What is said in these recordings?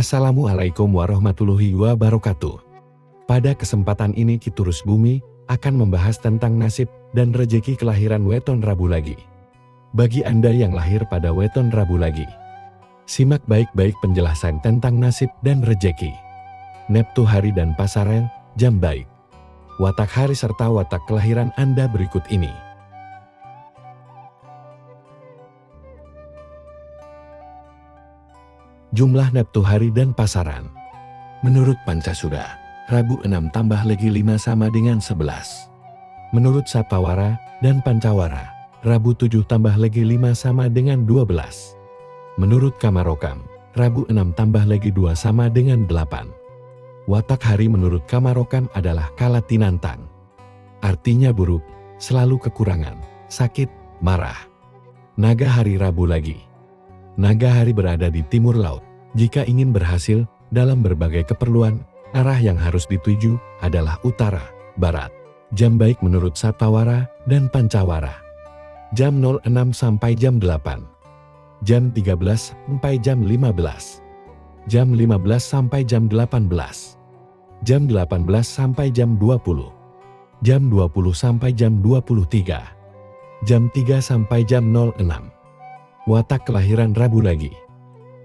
Assalamualaikum warahmatullahi wabarakatuh. Pada kesempatan ini Kiturus Bumi akan membahas tentang nasib dan rejeki kelahiran weton Rabu Lagi. Bagi Anda yang lahir pada weton Rabu Lagi, simak baik-baik penjelasan tentang nasib dan rejeki. Neptu hari dan pasaran, jam baik, watak hari serta watak kelahiran Anda berikut ini. Jumlah Neptu hari dan pasaran. Menurut Pancasura, Rabu 6 tambah Legi 5 sama dengan 11. Menurut Sapawara dan Pancawara, Rabu 7 tambah Legi 5 sama dengan 12. Menurut Kamarokam, Rabu 6 tambah Legi 2 sama dengan 8. Watak hari menurut Kamarokam adalah Kalatinantang. Artinya buruk, selalu kekurangan, sakit, marah. Naga hari Rabu Lagi. Naga hari berada di timur laut. Jika ingin berhasil dalam berbagai keperluan, arah yang harus dituju adalah utara, barat. Jam baik menurut Sapawara dan Pancawara. Jam 06 sampai jam 8. Jam 13 sampai jam 15. Jam 15 sampai jam 18. Jam 18 sampai jam 20. Jam 20 sampai jam 23. Jam 3 sampai jam 06. Watak kelahiran Rabu Lagi.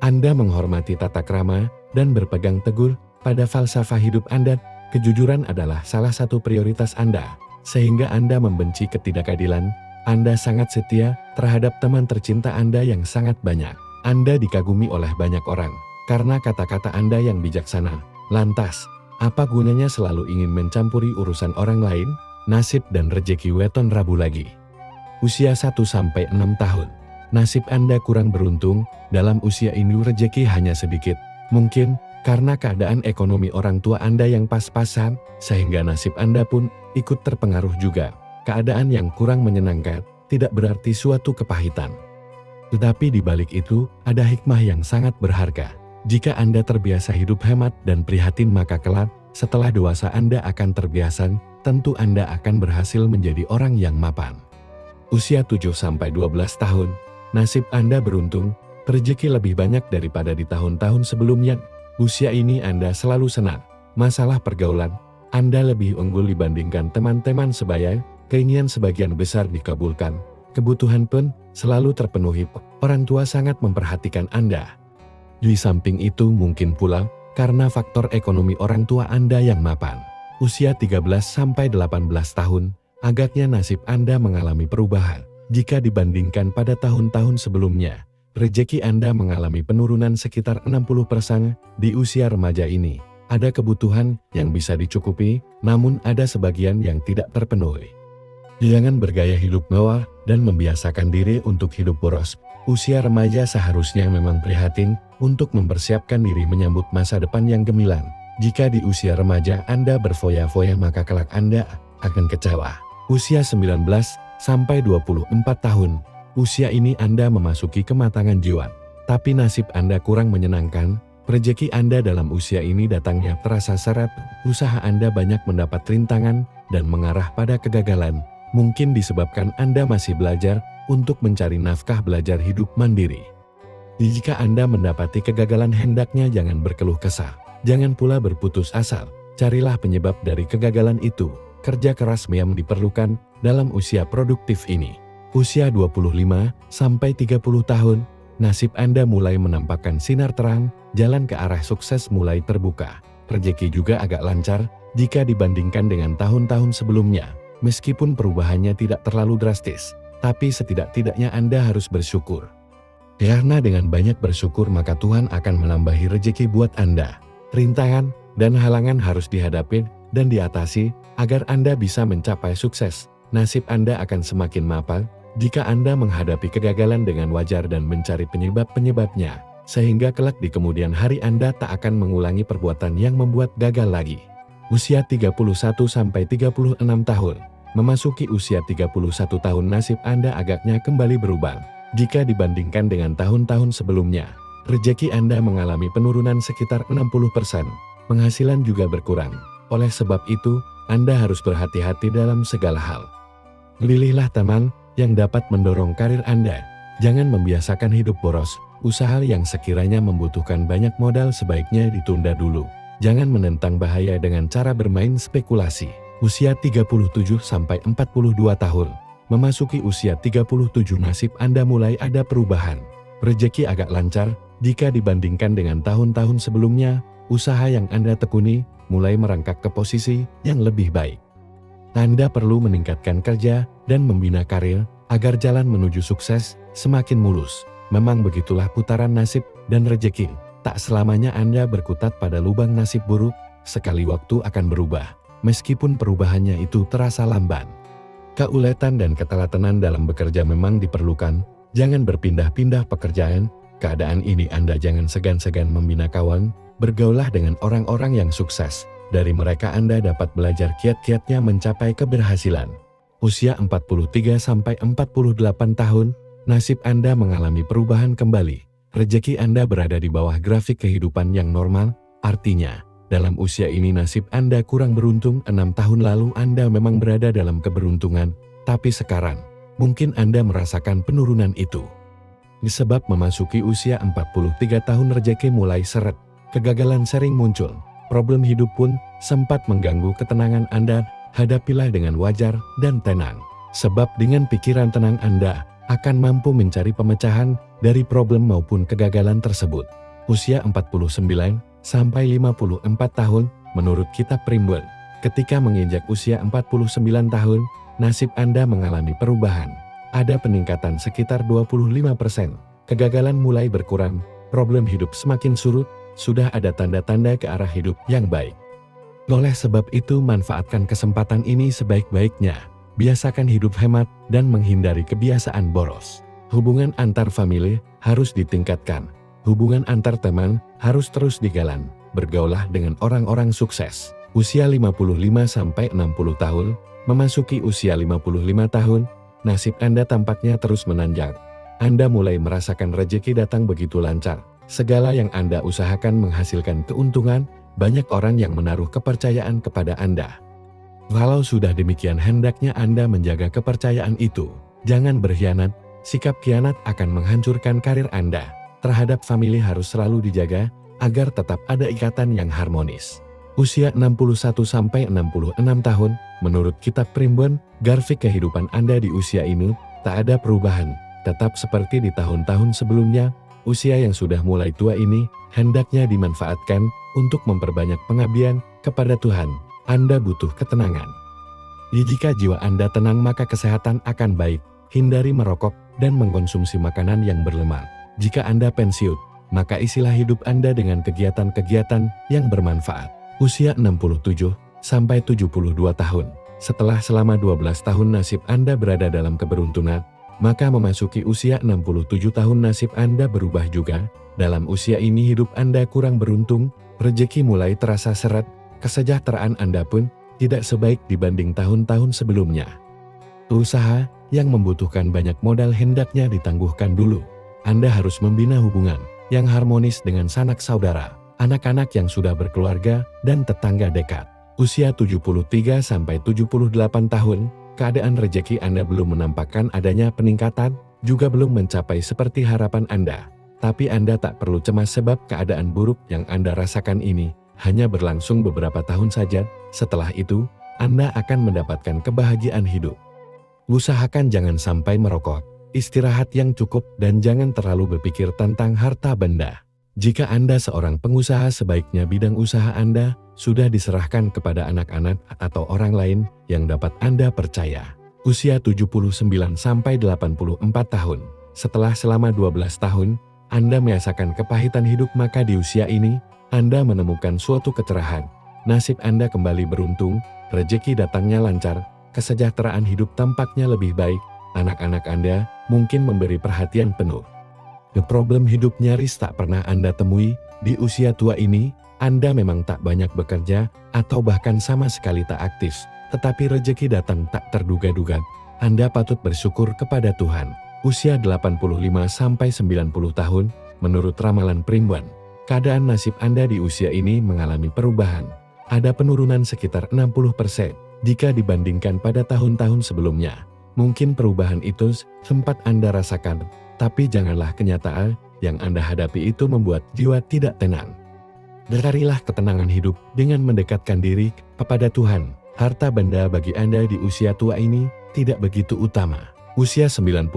Anda menghormati tata krama dan berpegang teguh pada falsafah hidup Anda. Kejujuran adalah salah satu prioritas Anda, sehingga Anda membenci ketidakadilan. Anda sangat setia terhadap teman tercinta Anda yang sangat banyak. Anda dikagumi oleh banyak orang karena kata-kata Anda yang bijaksana. Lantas, apa gunanya selalu ingin mencampuri urusan orang lain? Nasib dan rejeki weton Rabu Lagi. Usia 1-6 tahun. Nasib Anda kurang beruntung, dalam usia ini rejeki hanya sedikit. Mungkin karena keadaan ekonomi orang tua Anda yang pas-pasan, sehingga nasib Anda pun ikut terpengaruh juga. Keadaan yang kurang menyenangkan tidak berarti suatu kepahitan. Tetapi di balik itu, ada hikmah yang sangat berharga. Jika Anda terbiasa hidup hemat dan prihatin, maka kelak, setelah dewasa Anda akan terbiasa, tentu Anda akan berhasil menjadi orang yang mapan. Usia 7-12 tahun. Nasib Anda beruntung, rezeki lebih banyak daripada di tahun-tahun sebelumnya. Usia ini Anda selalu senang. Masalah pergaulan, Anda lebih unggul dibandingkan teman-teman sebaya, keinginan sebagian besar dikabulkan. Kebutuhan pun selalu terpenuhi, orang tua sangat memperhatikan Anda. Di samping itu mungkin pula, karena faktor ekonomi orang tua Anda yang mapan. Usia 13-18 tahun, agaknya nasib Anda mengalami perubahan. Jika dibandingkan pada tahun-tahun sebelumnya, rejeki Anda mengalami penurunan sekitar 60% di usia remaja ini. Ada kebutuhan yang bisa dicukupi, namun ada sebagian yang tidak terpenuhi. Jangan bergaya hidup mewah dan membiasakan diri untuk hidup boros. Usia remaja seharusnya memang prihatin untuk mempersiapkan diri menyambut masa depan yang gemilang. Jika di usia remaja Anda berfoya-foya, maka kelak Anda akan kecewa. Usia 19-24 tahun, usia ini Anda memasuki kematangan jiwa. Tapi nasib Anda kurang menyenangkan, rezeki Anda dalam usia ini datangnya terasa seret, usaha Anda banyak mendapat rintangan dan mengarah pada kegagalan. Mungkin disebabkan Anda masih belajar untuk mencari nafkah, belajar hidup mandiri. Jika Anda mendapati kegagalan, hendaknya jangan berkeluh kesah. Jangan pula berputus asa, carilah penyebab dari kegagalan itu. Kerja keras yang diperlukan dalam usia produktif ini. Usia 25-30 tahun, nasib Anda mulai menampakkan sinar terang, jalan ke arah sukses mulai terbuka. Rezeki juga agak lancar jika dibandingkan dengan tahun-tahun sebelumnya. Meskipun perubahannya tidak terlalu drastis, tapi setidak-tidaknya Anda harus bersyukur. Karena dengan banyak bersyukur maka Tuhan akan menambahi rezeki buat Anda. Rintangan dan halangan harus dihadapi dan diatasi agar Anda bisa mencapai sukses. Nasib Anda akan semakin mapan jika Anda menghadapi kegagalan dengan wajar dan mencari penyebab-penyebabnya, sehingga kelak di kemudian hari Anda tak akan mengulangi perbuatan yang membuat gagal lagi. Usia 31-36 tahun. Memasuki usia 31 tahun, nasib Anda agaknya kembali berubah. Jika dibandingkan dengan tahun-tahun sebelumnya, rezeki Anda mengalami penurunan sekitar 60%. Penghasilan juga berkurang. Oleh sebab itu, Anda harus berhati-hati dalam segala hal. Pilihlah teman yang dapat mendorong karir Anda. Jangan membiasakan hidup boros. Usaha yang sekiranya membutuhkan banyak modal sebaiknya ditunda dulu. Jangan menentang bahaya dengan cara bermain spekulasi. Usia 37-42 tahun. Memasuki usia 37 nasib Anda mulai ada perubahan. Rezeki agak lancar jika dibandingkan dengan tahun-tahun sebelumnya. Usaha yang Anda tekuni mulai merangkak ke posisi yang lebih baik. Anda perlu meningkatkan kerja dan membina karir agar jalan menuju sukses semakin mulus. Memang begitulah putaran nasib dan rezeki. Tak selamanya Anda berkutat pada lubang nasib buruk, sekali waktu akan berubah. Meskipun perubahannya itu terasa lamban. Keuletan dan ketelatenan dalam bekerja memang diperlukan. Jangan berpindah-pindah pekerjaan. Keadaan ini Anda jangan segan-segan membina kawan. Bergaulah dengan orang-orang yang sukses. Dari mereka Anda dapat belajar kiat-kiatnya mencapai keberhasilan. Usia 43-48 tahun. Nasib Anda mengalami perubahan kembali. Rezeki Anda berada di bawah grafik kehidupan yang normal, artinya, dalam usia ini nasib Anda kurang beruntung. 6 tahun lalu Anda memang berada dalam keberuntungan, tapi sekarang, mungkin Anda merasakan penurunan itu. Sebab memasuki usia 43 tahun rezeki mulai seret, kegagalan sering muncul, problem hidup pun sempat mengganggu ketenangan Anda. Hadapilah dengan wajar dan tenang, sebab dengan pikiran tenang Anda akan mampu mencari pemecahan dari problem maupun kegagalan tersebut. Usia 49-54 tahun, menurut kitab Primbon, ketika menginjak usia 49 tahun, nasib Anda mengalami perubahan. Ada peningkatan sekitar 25%, kegagalan mulai berkurang, problem hidup semakin surut, sudah ada tanda-tanda ke arah hidup yang baik. Oleh sebab itu manfaatkan kesempatan ini sebaik-baiknya. Biasakan hidup hemat dan menghindari kebiasaan boros. Hubungan antar famili harus ditingkatkan. Hubungan antar teman harus terus digalang. Bergaulah dengan orang-orang sukses. Usia 55-60 tahun, memasuki usia 55 tahun, nasib Anda tampaknya terus menanjak. Anda mulai merasakan rezeki datang begitu lancar. Segala yang Anda usahakan menghasilkan keuntungan, banyak orang yang menaruh kepercayaan kepada Anda. Walau sudah demikian hendaknya Anda menjaga kepercayaan itu. Jangan berkhianat, sikap khianat akan menghancurkan karir Anda. Terhadap famili harus selalu dijaga, agar tetap ada ikatan yang harmonis. Usia 61-66 tahun, menurut kitab Primbon, grafik kehidupan Anda di usia ini, tak ada perubahan. Tetap seperti di tahun-tahun sebelumnya, usia yang sudah mulai tua ini, hendaknya dimanfaatkan untuk memperbanyak pengabdian kepada Tuhan. Anda butuh ketenangan. Jika jiwa Anda tenang maka kesehatan akan baik. Hindari merokok dan mengkonsumsi makanan yang berlemak. Jika Anda pensiun, maka isilah hidup Anda dengan kegiatan-kegiatan yang bermanfaat. Usia 67-72 tahun. Setelah selama 12 tahun nasib Anda berada dalam keberuntungan, maka memasuki usia 67 tahun nasib Anda berubah juga. Dalam usia ini hidup Anda kurang beruntung, rezeki mulai terasa seret, kesejahteraan Anda pun tidak sebaik dibanding tahun-tahun sebelumnya. Usaha yang membutuhkan banyak modal hendaknya ditangguhkan dulu. Anda harus membina hubungan yang harmonis dengan sanak saudara, anak-anak yang sudah berkeluarga, dan tetangga dekat. Usia 73-78 tahun, keadaan rezeki Anda belum menampakkan adanya peningkatan, juga belum mencapai seperti harapan Anda. Tapi Anda tak perlu cemas sebab keadaan buruk yang Anda rasakan ini hanya berlangsung beberapa tahun saja. Setelah itu, Anda akan mendapatkan kebahagiaan hidup. Usahakan jangan sampai merokok, istirahat yang cukup, dan jangan terlalu berpikir tentang harta benda. Jika Anda seorang pengusaha, sebaiknya bidang usaha Anda sudah diserahkan kepada anak-anak atau orang lain yang dapat Anda percaya. Usia 79-84 tahun. Setelah selama 12 tahun, Anda merasakan kepahitan hidup, maka di usia ini, Anda menemukan suatu kecerahan. Nasib Anda kembali beruntung, rezeki datangnya lancar, kesejahteraan hidup tampaknya lebih baik, anak-anak Anda mungkin memberi perhatian penuh. Problem hidup nyaris tak pernah Anda temui. Di usia tua ini, Anda memang tak banyak bekerja, atau bahkan sama sekali tak aktif, tetapi rezeki datang tak terduga-duga. Anda patut bersyukur kepada Tuhan. Usia 85-90 tahun, menurut ramalan Primbon, keadaan nasib Anda di usia ini mengalami perubahan. Ada penurunan sekitar 60% jika dibandingkan pada tahun-tahun sebelumnya. Mungkin perubahan itu sempat Anda rasakan, tapi janganlah kenyataan yang Anda hadapi itu membuat jiwa tidak tenang. Carilah ketenangan hidup dengan mendekatkan diri kepada Tuhan. Harta benda bagi Anda di usia tua ini tidak begitu utama. Usia 91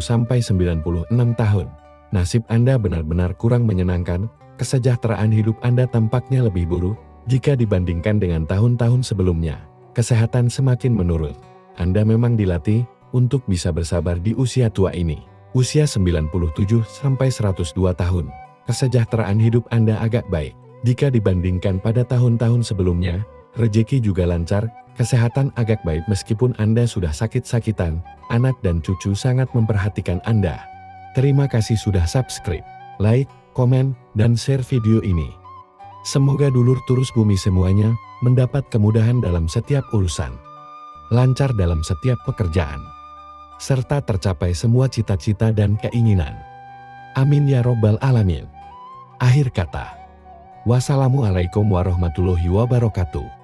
sampai 96 tahun. Nasib Anda benar-benar kurang menyenangkan. Kesejahteraan hidup Anda tampaknya lebih buruk jika dibandingkan dengan tahun-tahun sebelumnya. Kesehatan semakin menurun. Anda memang dilatih untuk bisa bersabar di usia tua ini. Usia 97 sampai 102 tahun. Kesejahteraan hidup Anda agak baik jika dibandingkan pada tahun-tahun sebelumnya. Rezeki juga lancar, kesehatan agak baik meskipun Anda sudah sakit-sakitan. Anak dan cucu sangat memperhatikan Anda. Terima kasih sudah subscribe, like, komen, dan share video ini. Semoga dulur turus bumi semuanya mendapat kemudahan dalam setiap urusan, lancar dalam setiap pekerjaan, serta tercapai semua cita-cita dan keinginan. Amin ya robbal alamin. Akhir kata. Wassalamualaikum warahmatullahi wabarakatuh.